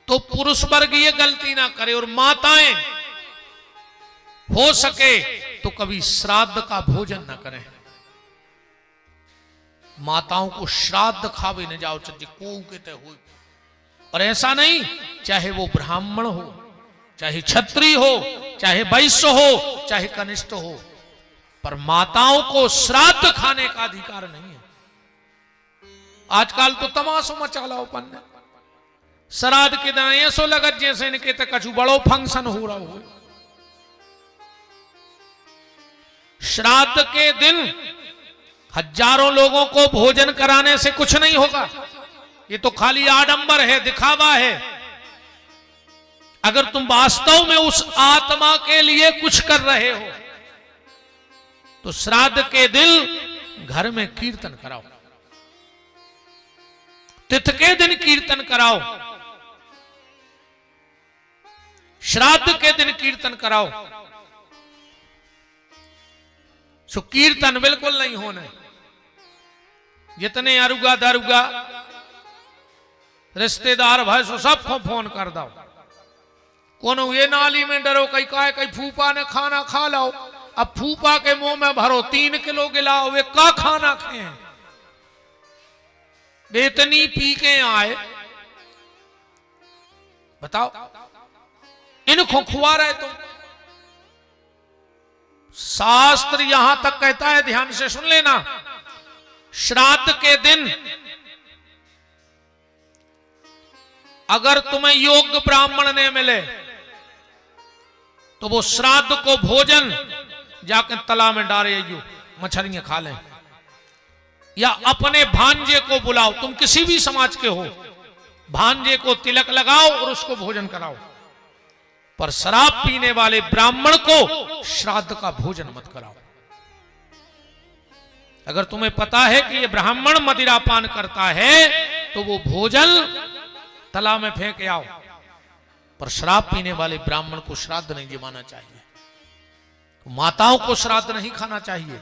तो पुरुष वर्ग ये गलती ना करे। और माताएं हो सके तो कभी श्राद्ध का भोजन ना करें। माताओं को श्राद्ध खावे न जाओ चज्जे को कहते हो। और ऐसा नहीं, चाहे वो ब्राह्मण हो, चाहे क्षत्रिय हो, चाहे वैश्य हो, चाहे कनिष्ठ हो, पर माताओं को श्राद्ध खाने का अधिकार नहीं है। आजकल तो तमाशो मचाला अपन ने श्राद्ध के दिन ऐसो लगत जैसे इनके तो कछु बड़ो फंक्शन हो रहा हो। श्राद्ध के दिन हजारों लोगों को भोजन कराने से कुछ नहीं होगा। ये तो खाली आडंबर है, दिखावा है। अगर तुम वास्तव में उस आत्मा के लिए कुछ कर रहे हो तो श्राद्ध के दिन घर में कीर्तन कराओ, तिथ के दिन कीर्तन कराओ, श्राद्ध के दिन कीर्तन कराओ। सो कीर्तन बिल्कुल नहीं होने। जितने अरुगा दरुगा रिश्तेदार भाई सो सबको फोन कर दो। कोनो ये नाली में डरो कहीं का कहीं फूफा ने खाना खा लो। अब फूफा के मुंह में भरो 3 किलो गिलाओ, वे का खाना खाए बेतनी पी के आए। बताओ इनको खुआ रहे तुम। शास्त्र यहां तक कहता है, ध्यान से सुन लेना, श्राद्ध के दिन अगर तुम्हें योग्य ब्राह्मण ने मिले तो वो श्राद्ध को भोजन जाकर तालाब में डाले, मछलियां खा लें, या अपने भांजे को बुलाओ। तुम किसी भी समाज के हो, भांजे को तिलक लगाओ और उसको भोजन कराओ। पर शराब पीने वाले ब्राह्मण को श्राद्ध का भोजन मत कराओ। अगर तुम्हें पता है कि यह ब्राह्मण मदिरापान करता है तो वो भोजन तालाब में फेंक आओ। पर शराब पीने वाले ब्राह्मण को श्राद्ध नहीं जमाना चाहिए। तो माताओं को श्राद्ध नहीं खाना चाहिए।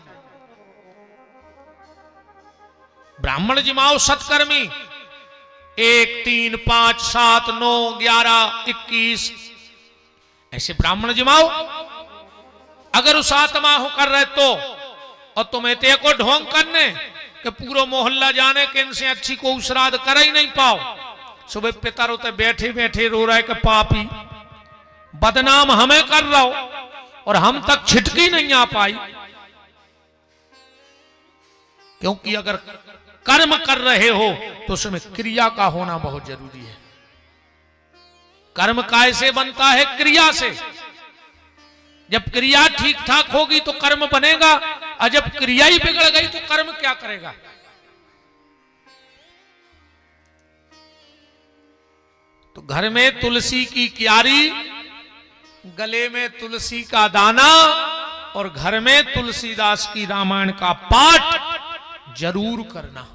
ब्राह्मण जिमाओ सत्कर्मी 1, 3, 5, 7, 9, 11, 21 ऐसे ब्राह्मण जिमाओ। अगर उस आत्मा हो कर रहे तो, और तुम्हें ते को ढोंग करने कि पूरा मोहल्ला जाने कि इनसे अच्छी को श्राद्ध कर ही नहीं पाओ। सुबह पिता रोते बैठे बैठे रो रहा है कि पापी बदनाम हमें कर रहा हो और हम तक छिटकी नहीं आ पाई। क्योंकि अगर कर्म कर रहे हो तो उसमें क्रिया का होना बहुत जरूरी है। कर्म कैसे बनता है? क्रिया से। जब क्रिया ठीक ठाक होगी तो कर्म बनेगा, और जब क्रिया ही बिगड़ गई तो कर्म क्या करेगा? तो घर में तुलसी की क्यारी, गले में तुलसी का दाना, और घर में तुलसीदास की रामायण का पाठ जरूर करना।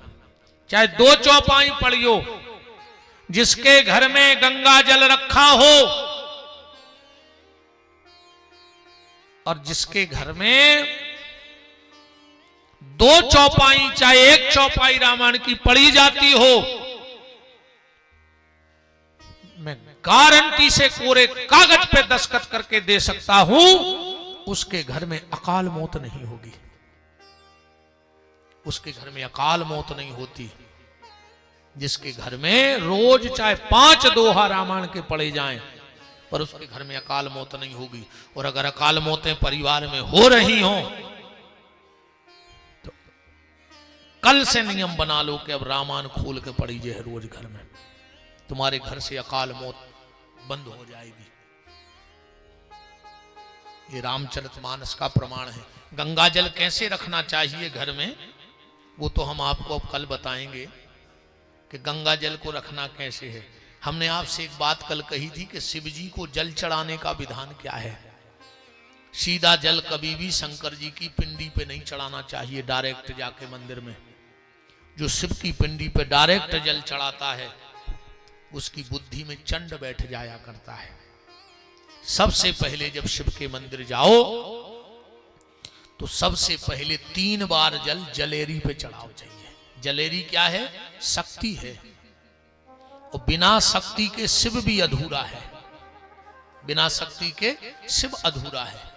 चाहे 2 चौपाई पढ़ियो। जिसके घर में गंगा जल रखा हो और जिसके घर में 2 चौपाई, चाहे 1 चौपाई रामायण की पढ़ी जाती हो, मैं गारंटी से कोरे कागज पे दस्तखत करके दे सकता हूं, उसके घर में अकाल मौत नहीं होगी। उसके घर में अकाल मौत नहीं होती। जिसके घर में रोज चाहे 5 दोहा रामायण के पढ़े जाएं, पर उसके घर में अकाल मौत नहीं होगी। और अगर अकाल मौतें परिवार में हो रही हों तो कल से नियम बना लो कि अब रामायण खोल के पढ़ी जाए रोज घर में। तुम्हारे घर से अकाल मौत बंद हो जाएगी। ये रामचरितमानस का प्रमाण है। गंगा जल कैसे रखना चाहिए घर में, वो तो हम आपको अब कल बताएंगे कि गंगा जल को रखना कैसे है। हमने आपसे एक बात कल कही थी कि शिव जी को जल चढ़ाने का विधान क्या है। सीधा जल कभी भी शंकर जी की पिंडी पे नहीं चढ़ाना चाहिए, डायरेक्ट जाके मंदिर में। जो शिव की पिंडी पे डायरेक्ट जल चढ़ाता है उसकी बुद्धि में चंड बैठ जाया करता है। सबसे पहले जब शिव के मंदिर जाओ तो सबसे पहले 3 बार जल जलेरी पे चढ़ाओ चाहिए। जलेरी क्या है? शक्ति है। और बिना शक्ति के शिव भी अधूरा है, बिना शक्ति के शिव अधूरा है।